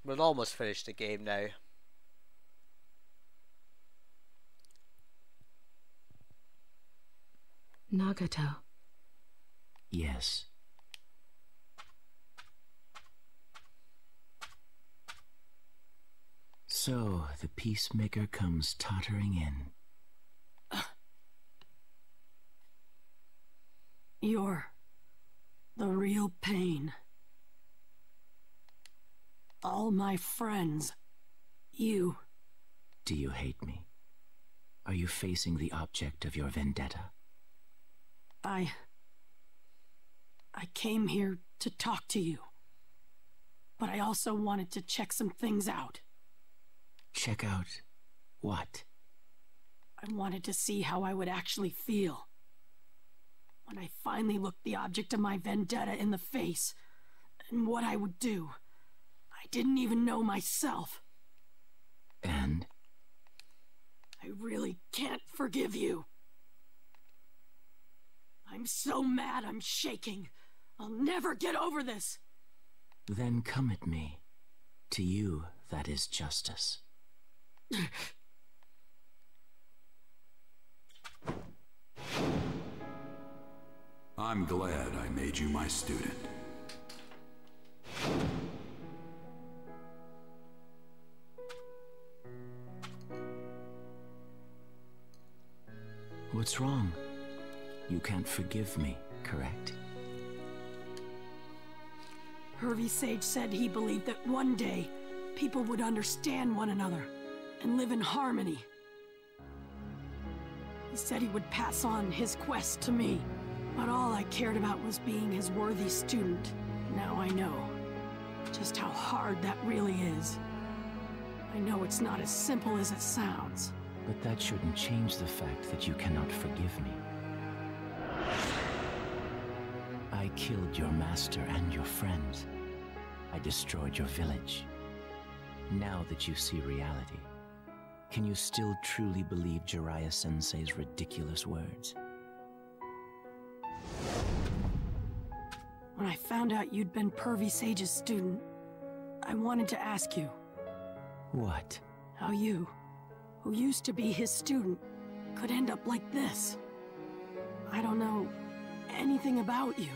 We'll almost finish the game now. Nagato. Yes. So, the peacemaker comes tottering in. You're the real pain. All my friends. You. Do you hate me? Are you facing the object of your vendetta? I came here to talk to you. But I also wanted to check some things out. Check out what? I wanted to see how I would actually feel when I finally looked the object of my vendetta in the face, and what I would do. I didn't even know myself. And? I really can't forgive you. I'm so mad I'm shaking. I'll never get over this. Then come at me. To you, that is justice. I'm glad I made you my student. What's wrong? You can't forgive me, correct? Hervey Sage said he believed that one day people would understand one another and live in harmony. He said he would pass on his quest to me, but all I cared about was being his worthy student. Now I know just how hard that really is. I know it's not as simple as it sounds. But that shouldn't change the fact that you cannot forgive me. I killed your master and your friends. I destroyed your village. Now that you see reality, can you still truly believe Jiraiya-sensei's ridiculous words? When I found out you'd been Hervey Sage's student, I wanted to ask you. What? How you, who used to be his student, could end up like this. I don't know anything about you.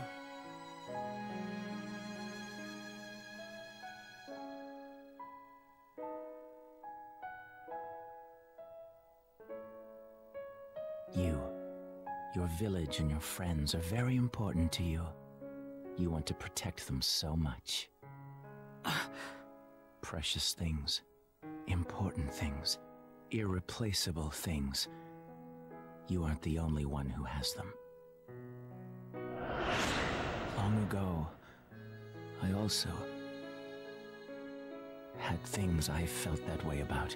Your village and your friends are very important to you. You want to protect them so much. Precious things, important things, irreplaceable things. You aren't the only one who has them. Long ago, I also had things I felt that way about.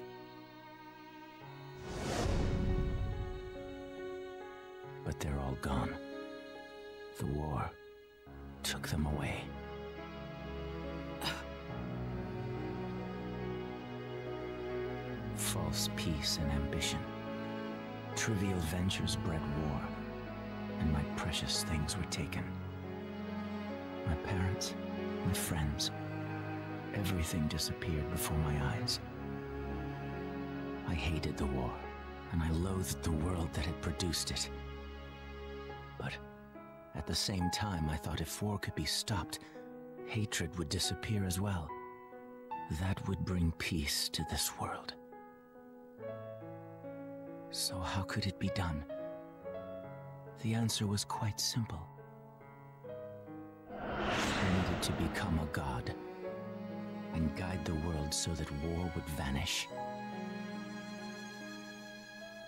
But they're all gone. The war took them away. False peace and ambition. Trivial ventures bred war, and my precious things were taken. My parents, my friends, everything disappeared before my eyes. I hated the war, and I loathed the world that had produced it. But at the same time, I thought if war could be stopped, hatred would disappear as well. That would bring peace to this world. So how could it be done? The answer was quite simple. I needed to become a god and guide the world so that war would vanish.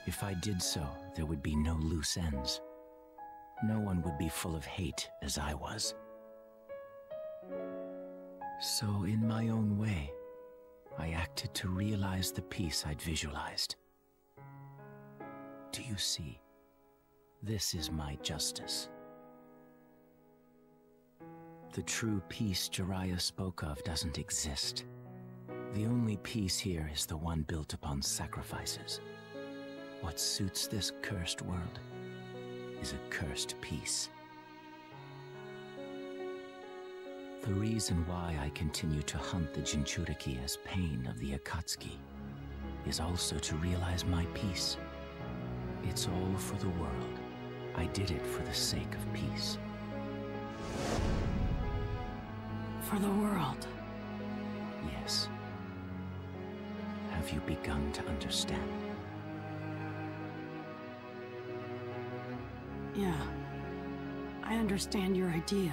If I did so, there would be no loose ends. No one would be full of hate as I was. So in my own way, I acted to realize the peace I'd visualized. Do you see? This is my justice. The true peace Jiraiya spoke of doesn't exist. The only peace here is the one built upon sacrifices. What suits this cursed world is a cursed peace. The reason why I continue to hunt the Jinchuriki as pain of the Akatsuki is also to realize my peace. It's all for the world. I did it for the sake of peace. For the world. Yes. Have you begun to understand? Yeah. I understand your idea.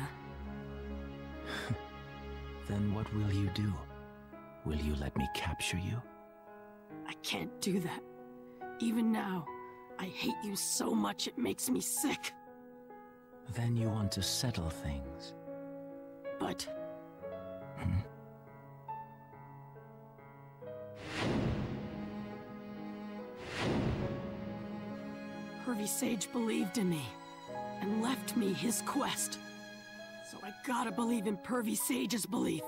Then what will you do? Will you let me capture you? I can't do that. Even now, I hate you so much it makes me sick. Then you want to settle things. But... Pervy Sage believed in me, and left me his quest. So I gotta believe in Pervy Sage's belief.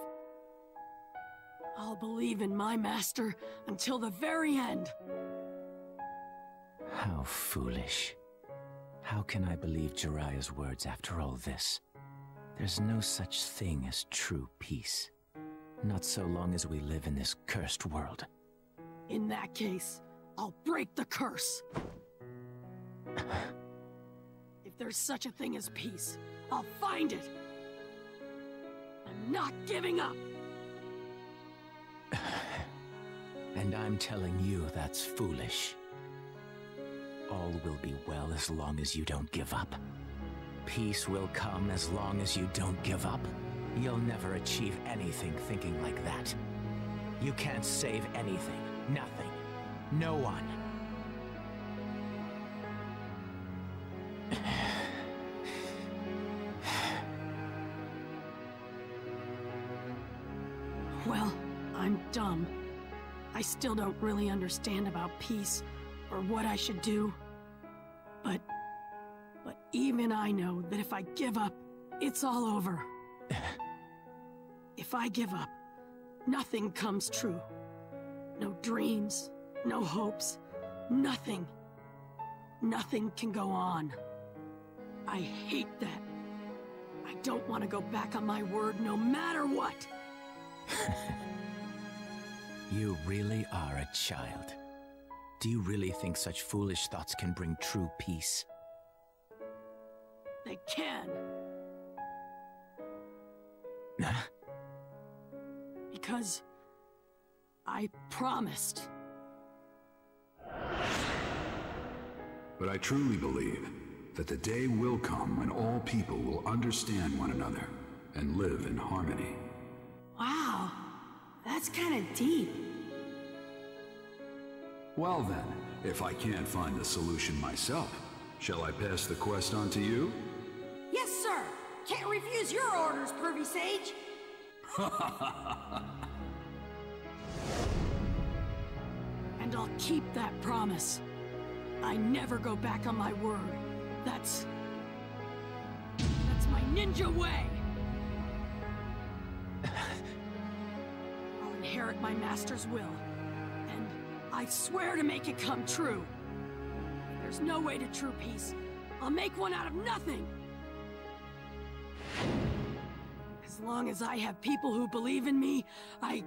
I'll believe in my master until the very end. How foolish. How can I believe Jiraiya's words after all this? There's no such thing as true peace. Not so long as we live in this cursed world. In that case, I'll break the curse. If there's such a thing as peace, I'll find it. I'm not giving up. And I'm telling you that's foolish. All will be well as long as you don't give up. Peace will come as long as you don't give up. You'll never achieve anything thinking like that. You can't save anything, nothing, no one. Well, I'm dumb. I still don't really understand about peace, or what I should do. But even I know that if I give up, it's all over. If I give up, nothing comes true. No dreams, no hopes, nothing. Nothing can go on. I hate that. I don't want to go back on my word no matter what. You really are a child. Do you really think such foolish thoughts can bring true peace? They can. Because I promised. But I truly believe that the day will come when all people will understand one another and live in harmony. Wow, that's kind of deep. Well then, if I can't find the solution myself, shall I pass the quest on to you? Yes, sir. Can't refuse your orders, Pervy Sage. And I'll keep that promise. I never go back on my word. That's my ninja way. I'll inherit my master's will, and I swear to make it come true. If there's no way to true peace, I'll make one out of nothing. As long as I have people who believe in me, I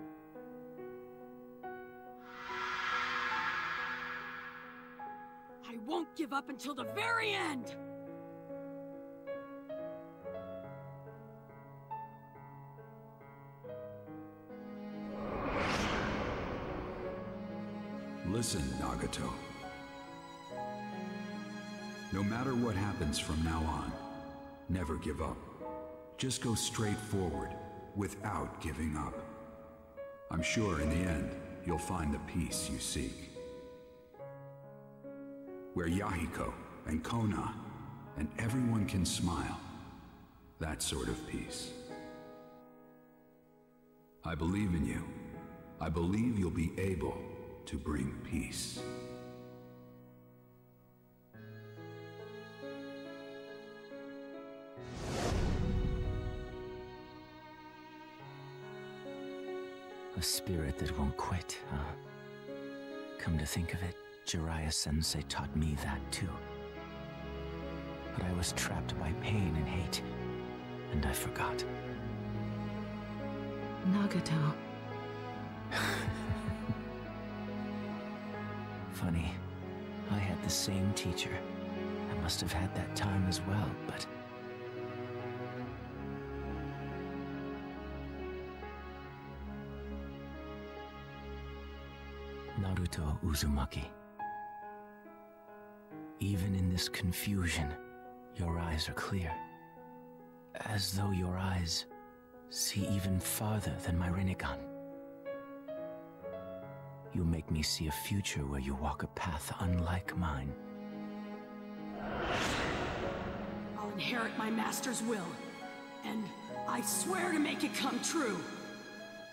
won't give up until the very end! Listen, Nagato. No matter what happens from now on, never give up. Just go straight forward, without giving up. I'm sure in the end, you'll find the peace you seek. Where Yahiko and Kona and everyone can smile. That sort of peace. I believe in you. I believe you'll be able to bring peace. A spirit that won't quit, huh? Come to think of it, Jiraiya-sensei taught me that too. But I was trapped by pain and hate, and I forgot. Nagato. Funny, I had the same teacher. I must have had that time as well, but... Naruto Uzumaki. Even in this confusion, your eyes are clear. As though your eyes see even farther than my Rinnegan. You make me see a future where you walk a path unlike mine. I'll inherit my master's will, and I swear to make it come true.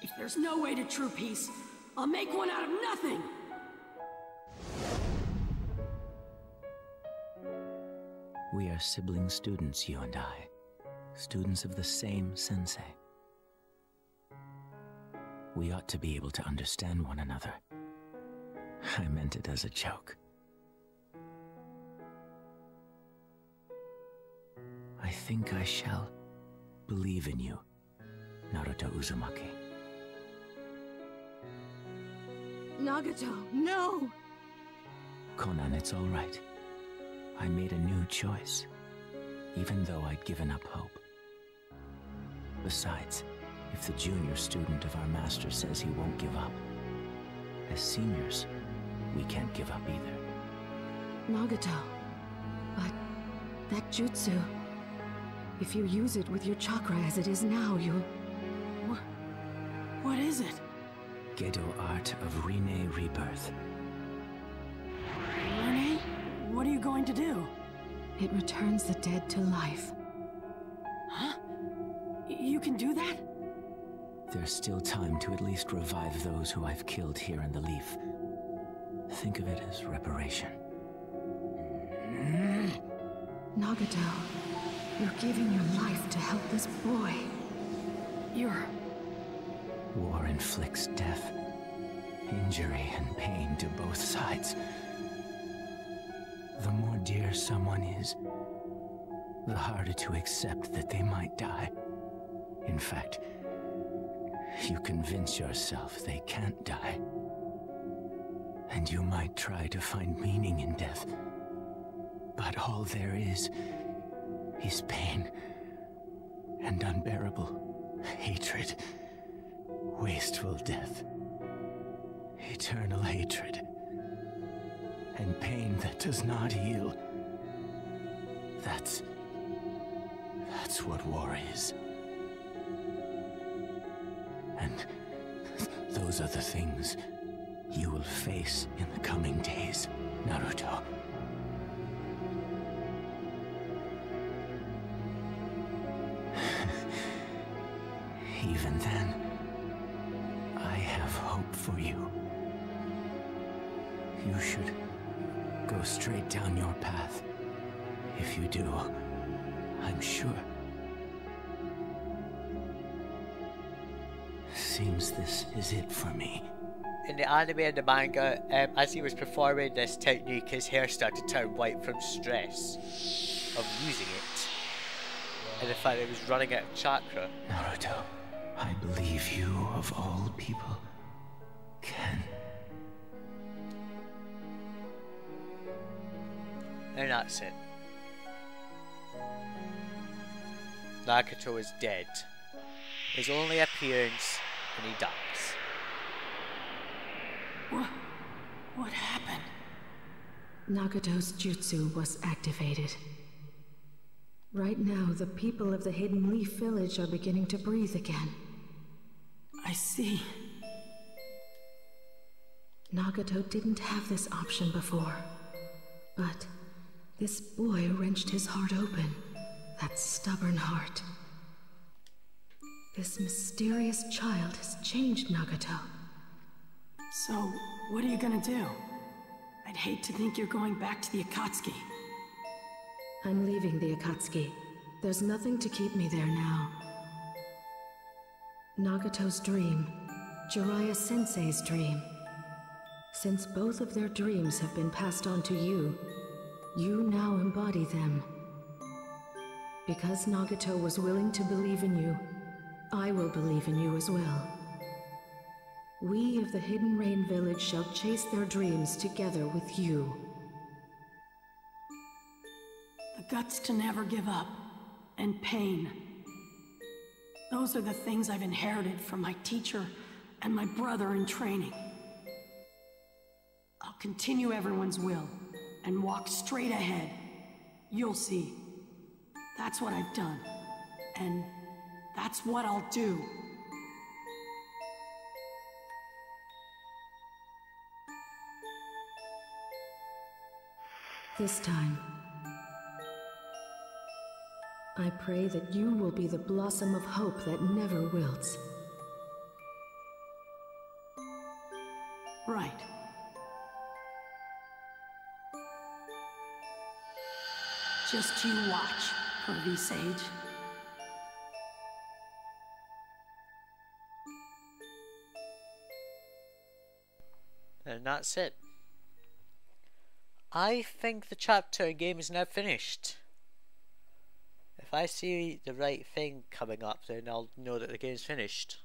If there's no way to true peace, I'll make one out of nothing! We are sibling students, you and I. Students of the same sensei. We ought to be able to understand one another. I meant it as a joke. I think I shall believe in you, Naruto Uzumaki. Nagato, no! Conan, it's all right. I made a new choice, even though I'd given up hope. Besides, if the junior student of our master says he won't give up, as seniors, we can't give up either. Nagato, but that jutsu, if you use it with your chakra as it is now, you'll... What is it? Gedo art of Rinne rebirth. Renee? What are you going to do? It returns the dead to life. Huh? You can do that? There's still time to at least revive those who I've killed here in the Leaf. Think of it as reparation. Nagato, you're giving your life to help this boy. War inflicts death, injury, and pain to both sides. The more dear someone is, the harder to accept that they might die. In fact, you convince yourself they can't die. And you might try to find meaning in death. But all there is pain and unbearable hatred. Wasteful death. Eternal hatred. And pain that does not heal. That's what war is. And those are the things you will face in the coming days, Naruto. Even then, I have hope for you. You should go straight down your path. If you do, I'm sure. Seems this is it for me. In the anime and the manga, as he was performing this technique, his hair started to turn white from stress of using it. And the fact that it was running out of chakra. Naruto, I believe you, of all people, can. And that's it. Nagato is dead. His only appearance, and he dies. What happened? Nagato's jutsu was activated. Right now, the people of the Hidden Leaf Village are beginning to breathe again. I see. Nagato didn't have this option before. But this boy wrenched his heart open. That stubborn heart. This mysterious child has changed Nagato. So, what are you gonna do? I'd hate to think you're going back to the Akatsuki. I'm leaving the Akatsuki. There's nothing to keep me there now. Nagato's dream, Jiraiya Sensei's dream. Since both of their dreams have been passed on to you, you now embody them. Because Nagato was willing to believe in you, I will believe in you as well. We of the Hidden Rain Village shall chase their dreams together with you. The guts to never give up, and pain. Those are the things I've inherited from my teacher and my brother in training. I'll continue everyone's will and walk straight ahead. You'll see. That's what I've done. And that's what I'll do. This time, I pray that you will be the blossom of hope that never wilts. Right. Just you watch, pervy sage. And that's it. I think the chapter game is now finished. If I see the right thing coming up, then I'll know that the game's finished.